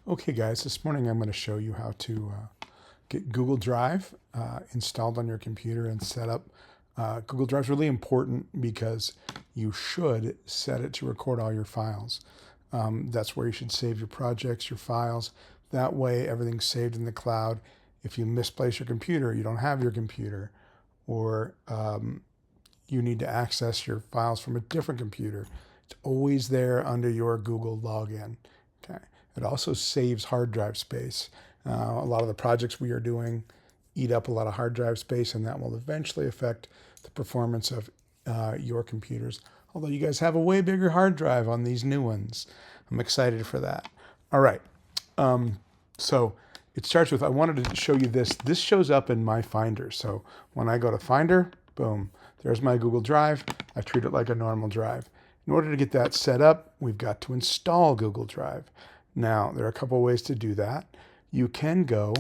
Okay guys, this morning I'm going to show you how to get Google Drive installed on your computer and set up. Google Drive is really important because you should set it to record all your files. That's where you should save your projects, your files. That way everything's saved in the cloud. If you misplace your computer, you don't have your computer, or you need to access your files from a different computer, it's always there under your Google login. Okay. It also saves hard drive space. A lot of the projects we are doing eat up a lot of hard drive space, and that will eventually affect the performance of your computers. Although you guys have a way bigger hard drive on these new ones. I'm excited for that. All right. So it starts with, I wanted to show you this. This shows up in my Finder. So when I go to Finder, boom, there's my Google Drive. I treat it like a normal drive. In order to get that set up, we've got to install Google Drive. Now, there are a couple of ways to do that. You can go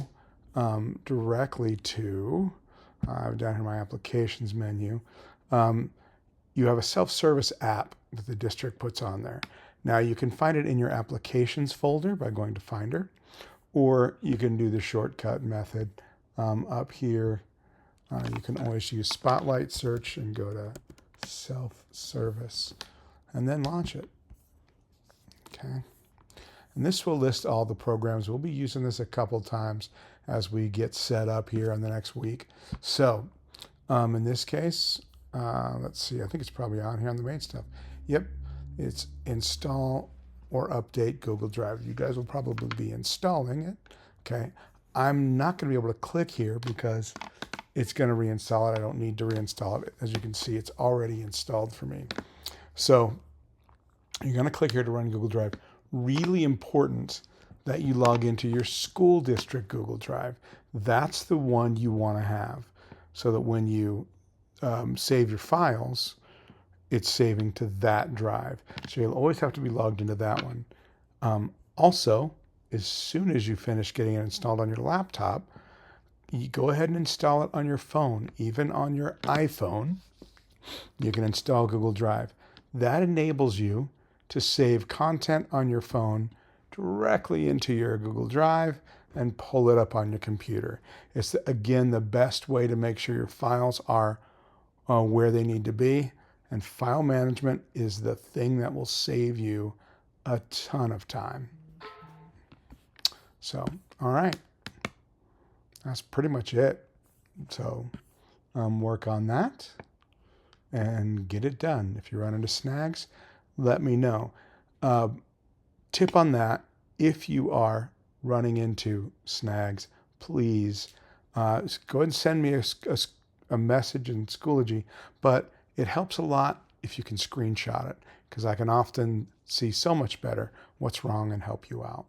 directly to, down here in my applications menu, you have a self-service app that the district puts on there. Now, you can find it in your applications folder by going to Finder, or you can do the shortcut method up here. You can always use Spotlight search and go to self-service and then launch it. Okay. And this will list all the programs. We'll be using this a couple times as we get set up here in the next week. So in this case, let's see, I think it's probably on here on the main stuff. Yep, it's install or update Google Drive. You guys will probably be installing it. Okay, I'm not going to be able to click here because it's going to reinstall it. I don't need to reinstall it. As you can see, it's already installed for me. So you're going to click here to run Google Drive. Really important that you log into your school district Google Drive. That's the one you want to have, so that when you save your files, it's saving to that drive. So you'll always have to be logged into that one. Also, as soon as you finish getting it installed on your laptop, you go ahead and install it on your phone. Even on your iPhone, you can install Google Drive. That enables you to save content on your phone directly into your Google Drive and pull it up on your computer. It's, again, the best way to make sure your files are where they need to be. And file management is the thing that will save you a ton of time. So, all right. That's pretty much it. So work on that and get it done. If you run into snags, let me know. Tip on that, if you are running into snags, please go ahead and send me a message in Schoology, but it helps a lot if you can screenshot it, because I can often see so much better what's wrong and help you out.